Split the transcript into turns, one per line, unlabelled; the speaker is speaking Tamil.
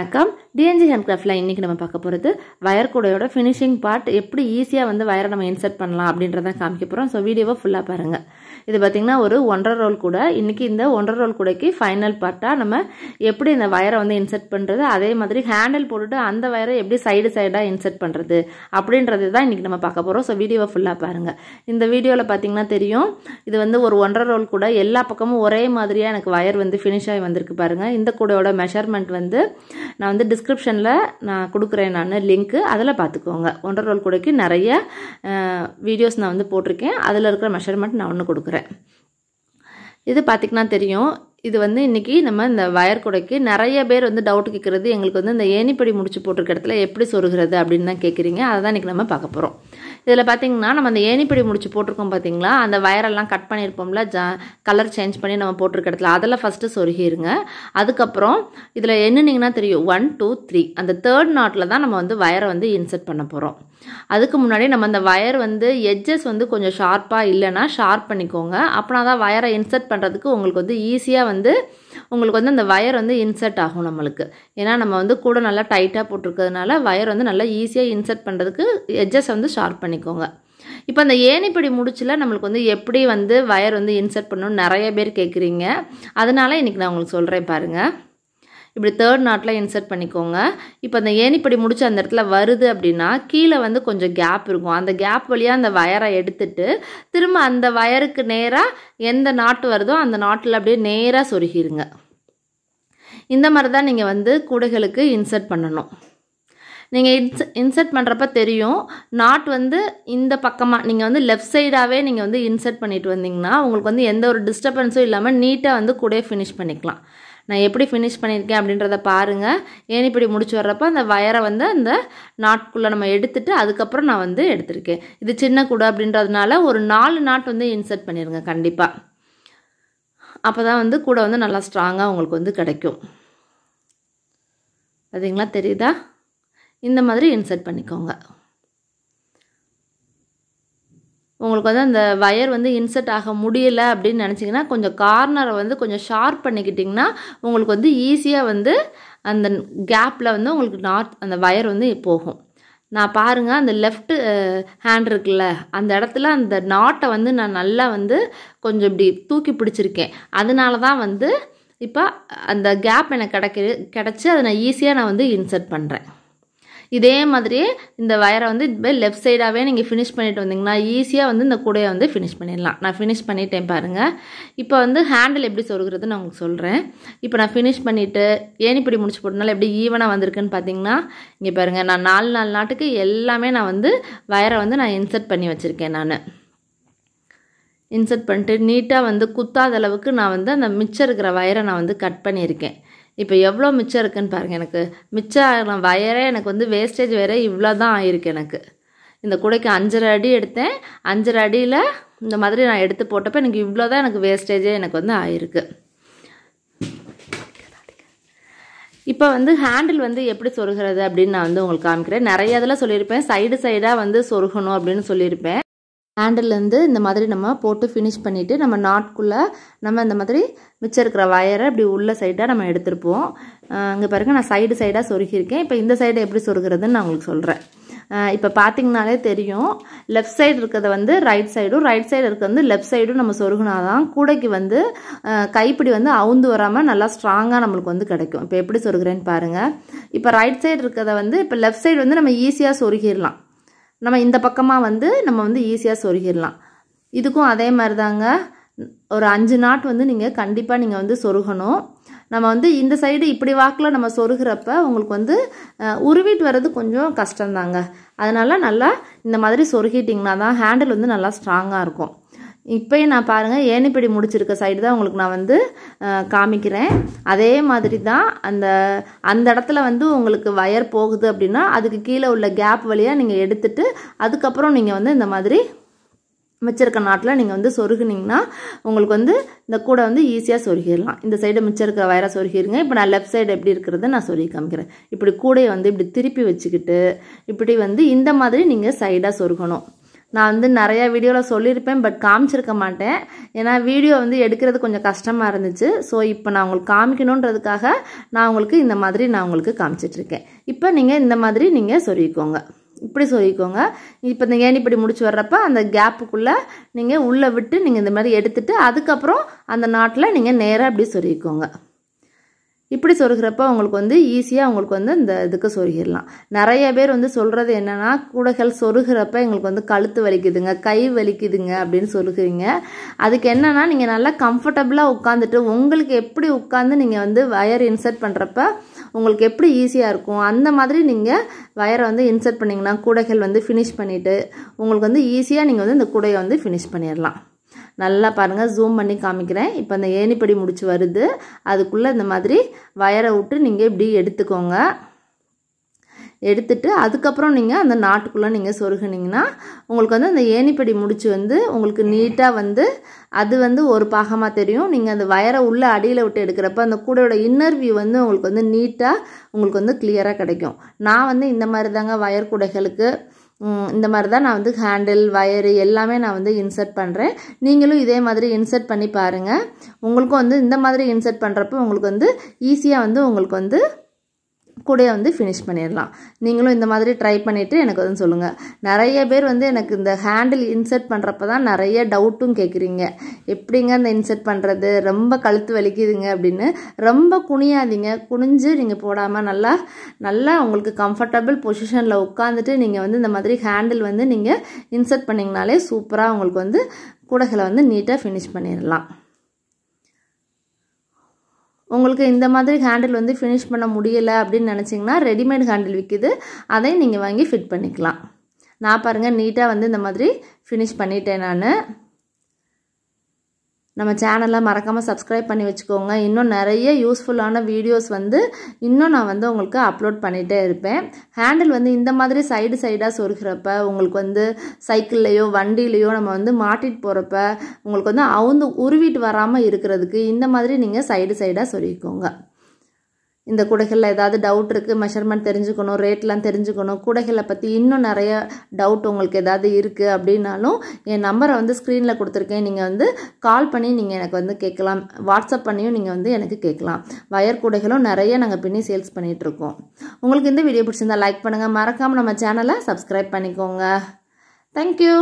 வணக்கம் டிஎன்ஜி ஹேண்ட்கிராஃப்ட்ல இன்னைக்கு நம்ம பார்க்க போகிறது வயர் கூடையோட ஃபினிஷிங் பார்ட் எப்படி ஈஸியாக வந்து வயரை நம்ம இன்சர்ட் பண்ணலாம் அப்படின்றத காமிக்க போகிறோம். ஸோ வீடியோவை ஃபுல்லாக பாருங்கள். இது பார்த்திங்கன்னா ஒரு 1.5 ரோல் கூட. இன்றைக்கி இந்த 1.5 ரோல் கூடைக்கு ஃபைனல் பார்ட்டாக நம்ம எப்படி இந்த வயரை வந்து இன்சர்ட் பண்ணுறது, அதே மாதிரி ஹேண்டில் போட்டுட்டு அந்த வயரை எப்படி சைடாக இன்சர்ட் பண்ணுறது அப்படின்றது தான் இன்றைக்கி நம்ம பார்க்க போகிறோம். ஸோ வீடியோவை ஃபுல்லாக பாருங்கள். இந்த வீடியோவில் பார்த்திங்கன்னா தெரியும், இது வந்து ஒரு 1.5 ரோல் கூட. எல்லா பக்கமும் ஒரே மாதிரியாக எனக்கு வயர் வந்து ஃபினிஷ் ஆகி வந்திருக்கு பாருங்கள். இந்த கூடையோட மெஷர்மெண்ட் வந்து நான் வந்து டிஸ்கிரிப்ஷனில் நான் கொடுக்குறேன், நான் லிங்க்கு, அதில் பார்த்துக்கோங்க. 1.5 ரோல் கூடைக்கு நிறைய வீடியோஸ் நான் வந்து போட்டிருக்கேன். அதில் இருக்கிற மெஷர்மெண்ட் நான் ஒன்று கொடுக்குறேன். இது பார்த்திங்கன்னா தெரியும், இது வந்து இன்றைக்கி நம்ம இந்த வயர் கூடைக்கு நிறைய பேர் வந்து டவுட் கேட்குறது, எங்களுக்கு வந்து இந்த ஏணிப்படி முடிச்சு போட்டிருக்க இடத்துல எப்படி சொருகிறது அப்படின்னு தான் கேட்குறீங்க. அதை தான் இன்றைக்கி நம்ம பார்க்க போகிறோம். இதில் பார்த்திங்கன்னா நம்ம அந்த ஏணிப்படி முடிச்சு போட்டிருக்கோம் பார்த்திங்களா, அந்த வயரெல்லாம் கட் பண்ணியிருப்போம்ல, கலர் சேஞ்ச் பண்ணி நம்ம போட்டிருக்க இடத்துல அதெல்லாம் ஃபஸ்ட்டு சொருகிருங்க. அதுக்கப்புறம் இதில் என்னன்னிங்கன்னா தெரியும், 1 2 3 அந்த 3rd நாட்டில் தான் நம்ம வந்து வயரை வந்து இன்சர்ட் பண்ண போகிறோம். அதுக்கு முன்னாடி நம்ம அந்த வயர் வந்து எட்ஜஸ் வந்து கொஞ்சம் ஷார்ப்பாக இல்லைன்னா ஷார்ப் பண்ணிக்கோங்க. அப்படின்னா தான் வயரை இன்சர்ட் பண்ணுறதுக்கு உங்களுக்கு வந்து ஈஸியாக வந்து உங்களுக்கு வந்து அந்த வயர் வந்து இன்சர்ட் ஆகும் நம்மளுக்கு. ஏன்னா நம்ம வந்து கூட நல்லா டைட்டாக போட்டிருக்கிறதுனால வயர் வந்து நல்லா ஈஸியாக இன்சர்ட் பண்ணுறதுக்கு எட்ஜஸ் வந்து ஷார்ப் பண்ணிக்கோங்க. இப்போ அந்த ஏணிப்படி முடிச்சில் நம்மளுக்கு வந்து எப்படி வந்து வயர் வந்து இன்சர்ட் பண்ணணும்னு நிறைய பேர் கேட்குறீங்க. அதனால இன்றைக்கி நான் உங்களுக்கு சொல்கிறேன் பாருங்கள். இப்படி 3rd நாட்டில் இன்சர்ட் பண்ணிக்கோங்க. இப்போ அந்த ஏணிப்படி முடிச்சு அந்த இடத்துல வருது அப்படின்னா கீழே வந்து கொஞ்சம் கேப் இருக்கும். அந்த கேப் வழியாக அந்த வயரை எடுத்துட்டு திரும்ப அந்த வயருக்கு நேராக எந்த நாட்டு வருதோ அந்த நாட்டில் அப்படியே நேராக சொருகிருங்க. இந்த மாதிரி தான் நீங்கள் வந்து கூடைகளுக்கு இன்சர்ட் பண்ணணும். நீங்கள் இன்சர்ட் பண்ணுறப்ப தெரியும், நாட் வந்து இந்த பக்கமாக நீங்கள் வந்து லெஃப்ட் சைடாகவே நீங்கள் வந்து இன்சர்ட் பண்ணிட்டு வந்தீங்கன்னா உங்களுக்கு வந்து எந்த ஒரு டிஸ்டர்பன்ஸும் இல்லாமல் நீட்டாக வந்து கூடையை ஃபினிஷ் பண்ணிக்கலாம். நான் எப்படி ஃபினிஷ் பண்ணியிருக்கேன் அப்படின்றத பாருங்கள். ஏணிப்படி முடிச்சு வர்றப்போ அந்த வயரை வந்து அந்த நாட்குள்ளே நம்ம எடுத்துகிட்டு அதுக்கப்புறம் நான் வந்து எடுத்திருக்கேன். இது சின்ன கூடை அப்படின்றதுனால ஒரு 4 நாட் வந்து இன்சர்ட் பண்ணிடுங்க கண்டிப்பாக. அப்போ தான் வந்து கூடை வந்து நல்லா ஸ்ட்ராங்காக உங்களுக்கு வந்து கிடைக்கும். பார்த்தீங்களா, தெரியுதா? இந்த மாதிரி இன்சர்ட் பண்ணிக்கோங்க. உங்களுக்கு வந்து அந்த வயர் வந்து இன்சர்ட் ஆக முடியலை அப்படின்னு நினச்சிங்கன்னா கொஞ்சம் கார்னரை வந்து கொஞ்சம் ஷார்ப் பண்ணிக்கிட்டிங்கன்னா உங்களுக்கு வந்து ஈஸியாக வந்து அந்த கேப்பில் வந்து உங்களுக்கு அந்த வயர் வந்து போகும். நான் பாருங்கள், அந்த லெஃப்ட் ஹேண்ட் இருக்குல்ல, அந்த இடத்துல அந்த நாட்டை வந்து நான் நல்லா வந்து கொஞ்சம் இப்படி தூக்கி பிடிச்சிருக்கேன். அதனால தான் வந்து இப்போ அந்த கேப் எனக்கு கிடச்சி அதை நான் ஈஸியாக நான் வந்து இன்சர்ட் பண்ணுறேன். இதே மாதிரியே இந்த வயரை வந்து லெஃப்ட் சைடாகவே நீங்கள் ஃபினிஷ் பண்ணிட்டு வந்தீங்கன்னா ஈஸியாக வந்து இந்த கூடையை வந்து ஃபினிஷ் பண்ணிடலாம். நான் ஃபினிஷ் பண்ணிட்டேன் பாருங்கள். இப்போ வந்து ஹேண்டில் எப்படி சொருகிறது நான் உங்களுக்கு சொல்கிறேன். இப்போ நான் ஃபினிஷ் பண்ணிவிட்டு ஏணிப்படி முடிச்சு போட்டனால எப்படி ஈவனாக வந்திருக்குன்னு பார்த்தீங்கன்னா இங்கே பாருங்கள், நான் 4 நாட்டுக்கு எல்லாமே நான் வந்து வயரை வந்து நான் இன்சர்ட் பண்ணி வச்சுருக்கேன். நான் இன்சர்ட் பண்ணிட்டு நீட்டாக வந்து குத்தாத அளவுக்கு நான் வந்து அந்த மிச்சம் இருக்கிற வயரை நான் வந்து கட் பண்ணியிருக்கேன். இப்போ எவ்வளோ மிச்சம் இருக்குதுன்னு பாருங்கள். எனக்கு மிச்சம் வயரே எனக்கு வந்து வேஸ்டேஜ் வேறு இவ்வளோ தான் ஆயிருக்கு. எனக்கு இந்த கூடைக்கு 5.5 அடி எடுத்தேன். 5.5 அடியில் இந்த மாதிரி நான் எடுத்து போட்டப்போ எனக்கு இவ்வளோ தான் எனக்கு வேஸ்டேஜே எனக்கு வந்து ஆயிருக்கு. இப்போ வந்து ஹேண்டில் வந்து எப்படி சொருகிறது அப்படின்னு நான் வந்து உங்களுக்கு காமிக்கிறேன். நிறைய இதில் சொல்லியிருப்பேன், சைடாக வந்து சொருகணும் அப்படின்னு சொல்லியிருப்பேன். ஹேண்டில்லேருந்து இந்த மாதிரி நம்ம போட்டு ஃபினிஷ் பண்ணிவிட்டு நம்ம நாட்குள்ளே நம்ம இந்த மாதிரி மிச்சம் இருக்கிற வயரை இப்படி உள்ள சைடாக நம்ம எடுத்துருப்போம். இங்கே பாருங்கள், நான் சைடாக சொருகியிருக்கேன். இப்போ இந்த சைடை எப்படி சொருகிறதுன்னு நான் உங்களுக்கு சொல்கிறேன். இப்போ பார்த்தீங்கனாலே தெரியும், லெஃப்ட் சைடு இருக்கிறத வந்து ரைட் சைடு இருக்கிறது வந்து லெஃப்ட் சைடும் நம்ம சொருகினாதான் கூடைக்கு வந்து கைப்பிடி வந்து அவுந்து வராமல் நல்லா ஸ்ட்ராங்காக நம்மளுக்கு வந்து கிடைக்கும். இப்போ எப்படி சொருகிறேன்னு பாருங்கள். இப்போ ரைட் சைடு இருக்கிறத வந்து இப்போ லெஃப்ட் சைடு வந்து நம்ம ஈஸியாக சொருகிடலாம். நம்ம இந்த பக்கமாக வந்து நம்ம வந்து ஈஸியாக சொருகிடலாம். இதுக்கும் அதே மாதிரி தாங்க, ஒரு 5 நாட் வந்து நீங்கள் கண்டிப்பாக நீங்கள் வந்து சொருகணும். நம்ம வந்து இந்த சைடு இப்படி வாக்கில் நம்ம சொருகிறப்ப உங்களுக்கு வந்து உருவிட்டு வர்றது கொஞ்சம் கஷ்டம்தாங்க. அதனால் நல்லா இந்த மாதிரி சொருகிட்டிங்கன்னா தான் ஹேண்டில் வந்து நல்லா ஸ்ட்ராங்காக இருக்கும். இப்போயும் நான் பாருங்கள், ஏணிப்படி முடிச்சிருக்க சைடு தான் உங்களுக்கு நான் வந்து காமிக்கிறேன். அதே மாதிரி தான் அந்த இடத்துல வந்து உங்களுக்கு வயர் போகுது அப்படின்னா அதுக்கு கீழே உள்ள கேப் வழியாக நீங்கள் எடுத்துட்டு அதுக்கப்புறம் நீங்கள் வந்து இந்த மாதிரி மிச்சிருக்க நாட்டில் நீங்கள் வந்து சொருகுனீங்கன்னா உங்களுக்கு வந்து இந்த கூடை வந்து ஈஸியாக சொருகிடலாம். இந்த சைடு மிச்சம் இருக்கிற வயரை சொருகிருங்க. இப்போ நான் லெஃப்ட் சைடு எப்படி இருக்கிறது நான் சொல்லி காமிக்கிறேன். இப்படி கூடையை வந்து இப்படி திருப்பி வச்சுக்கிட்டு இப்படி வந்து இந்த மாதிரி நீங்கள் சைடாக சொருகணும். நான் வந்து நிறைய வீடியோவில் சொல்லியிருப்பேன், பட் காமிச்சிருக்க மாட்டேன். ஏன்னா வீடியோ வந்து எடுக்கிறது கொஞ்சம் கஷ்டமாக இருந்துச்சு. ஸோ இப்போ நான் உங்களுக்கு காமிக்கணுன்றதுக்காக நான் உங்களுக்கு இந்த மாதிரி நான் உங்களுக்கு காமிச்சிட்ருக்கேன். இப்போ நீங்கள் இந்த மாதிரி நீங்கள் சொருகிக்கோங்க. இப்படி சொருகிக்கோங்க. இப்போ இந்த ஏணிப்படி முடிச்சு வர்றப்ப அந்த கேப்புக்குள்ளே நீங்கள் உள்ளே விட்டு நீங்கள் இந்த மாதிரி எடுத்துட்டு அதுக்கப்புறம் அந்த நாட்டில் நீங்கள் நேராக இப்படி சொருகிக்கோங்க. இப்படி சொருகிறப்ப உங்களுக்கு வந்து ஈஸியாக உங்களுக்கு வந்து இந்த இதுக்கு சொருகிடலாம். நிறைய பேர் வந்து சொல்கிறது என்னென்னா, கூடைகள் சொருகிறப்ப எங்களுக்கு வந்து கழுத்து வலிக்குதுங்க, கை வலிக்குதுங்க அப்படின்னு சொல்லுகிறீங்க. அதுக்கு என்னென்னா, நீங்கள் நல்லா கம்ஃபர்டபுளாக உட்காந்துட்டு உங்களுக்கு எப்படி உட்காந்து நீங்கள் வந்து வயர் இன்சர்ட் பண்ணுறப்ப உங்களுக்கு எப்படி ஈஸியாக இருக்கும் அந்த மாதிரி நீங்கள் வயரை வந்து இன்சர்ட் பண்ணிங்கன்னா கூடைகள் வந்து ஃபினிஷ் பண்ணிவிட்டு உங்களுக்கு வந்து ஈஸியாக நீங்கள் வந்து இந்த கூடையை வந்து ஃபினிஷ் பண்ணிடலாம். நல்லா பாருங்கள், ஜூம் பண்ணி காமிக்கிறேன். இப்போ அந்த ஏணிப்படி முடிச்சு வருது, அதுக்குள்ளே இந்த மாதிரி வயரை விட்டு நீங்கள் இப்படி எடுத்துக்கோங்க. எடுத்துட்டு அதுக்கப்புறம் நீங்கள் அந்த நாட்டுக்குள்ளே நீங்கள் சொருகினீங்கன்னா உங்களுக்கு வந்து அந்த ஏணிப்படி முடிச்சு வந்து உங்களுக்கு நீட்டாக வந்து அது வந்து ஒரு பாகமாக தெரியும். நீங்கள் அந்த வயரை உள்ளே அடியில் விட்டு எடுக்கிறப்ப அந்த கூடையோட இன்னர் வியூ வந்து உங்களுக்கு வந்து நீட்டாக உங்களுக்கு வந்து கிளியராக கிடைக்கும். நான் வந்து இந்த மாதிரி தாங்க வயர் கூடைகளுக்கு இந்த மாதிரி தான் நான் வந்து ஹேண்டில் வயரு எல்லாமே நான் வந்து இன்சர்ட் பண்ணுறேன். நீங்களும் இதே மாதிரி இன்சர்ட் பண்ணி பாருங்கள். உங்களுக்கும் வந்து இந்த மாதிரி இன்சர்ட் பண்ணுறப்போ உங்களுக்கு வந்து ஈஸியாக வந்து உங்களுக்கு வந்து கூடையை வந்து ஃபினிஷ் பண்ணிடலாம். நீங்களும் இந்த மாதிரி ட்ரை பண்ணிவிட்டு எனக்கு வந்து சொல்லுங்கள். நிறைய பேர் வந்து எனக்கு இந்த ஹேண்டில் இன்சர்ட் பண்ணுறப்ப தான் நிறைய டவுட்டும் கேட்குறீங்க. எப்படிங்க இந்த இன்சர்ட் பண்ணுறது, ரொம்ப கழுத்து வலிக்குதுங்க அப்படின்னு. ரொம்ப குனியாதீங்க, குனிஞ்சு நீங்கள் போடாமல் நல்லா உங்களுக்கு கம்ஃபர்டபுள் பொசிஷனில் உட்காந்துட்டு நீங்கள் வந்து இந்த மாதிரி ஹேண்டில் வந்து நீங்கள் இன்சர்ட் பண்ணிங்கனாலே சூப்பராக உங்களுக்கு வந்து கூடைகளை வந்து நீட்டாக ஃபினிஷ் பண்ணிடலாம். உங்களுக்கு இந்த மாதிரி ஹேண்டில் வந்து ஃபினிஷ் பண்ண முடியலை அப்படின்னு நினச்சிங்கன்னா ரெடிமேட் ஹேண்டில் விற்கிது, அதை நீங்கள் வாங்கி ஃபிட் பண்ணிக்கலாம். நான் பாருங்கள் நீட்டாக வந்து இந்த மாதிரி ஃபினிஷ் பண்ணிட்டேன். நான் நம்ம சேனலை மறக்காமல் சப்ஸ்கிரைப் பண்ணி வச்சுக்கோங்க. இன்னும் நிறைய யூஸ்ஃபுல்லான வீடியோஸ் வந்து இன்னும் நான் வந்து உங்களுக்கு அப்லோட் பண்ணிகிட்டே இருப்பேன். ஹேண்டில் வந்து இந்த மாதிரி சைடாக சொருகிறப்ப உங்களுக்கு வந்து சைக்கிள்லையோ வண்டியிலையோ நம்ம வந்து மாட்டிட்டு போகிறப்ப உங்களுக்கு வந்து அவுந்து உருவிட்டு வராமல் இருக்கிறதுக்கு இந்த மாதிரி நீங்கள் சைடாக சொருகிக்கோங்க. இந்த கூடைகளில் ஏதாவது டவுட் இருக்குது, மெஷர்மெண்ட் தெரிஞ்சுக்கணும், ரேட்லாம் தெரிஞ்சுக்கணும், கூடைகளை பற்றி இன்னும் நிறைய டவுட் உங்களுக்கு ஏதாவது இருக்குது அப்படின்னாலும் என் நம்பரை வந்து ஸ்க்ரீனில் கொடுத்துருக்கேன். நீங்கள் வந்து கால் பண்ணி நீங்கள் எனக்கு வந்து கேட்கலாம், வாட்ஸ்அப் பண்ணியும் நீங்கள் வந்து எனக்கு கேட்கலாம். வயர் கூடைகளும் நிறைய நாங்கள் பின்னி சேல்ஸ் பண்ணிகிட்ருக்கோம். உங்களுக்கு இந்த வீடியோ பிடிச்சிருந்தா லைக் பண்ணுங்கள், மறக்காமல் நம்ம சேனலை சப்ஸ்கிரைப் பண்ணிக்கோங்க. தேங்க்யூ.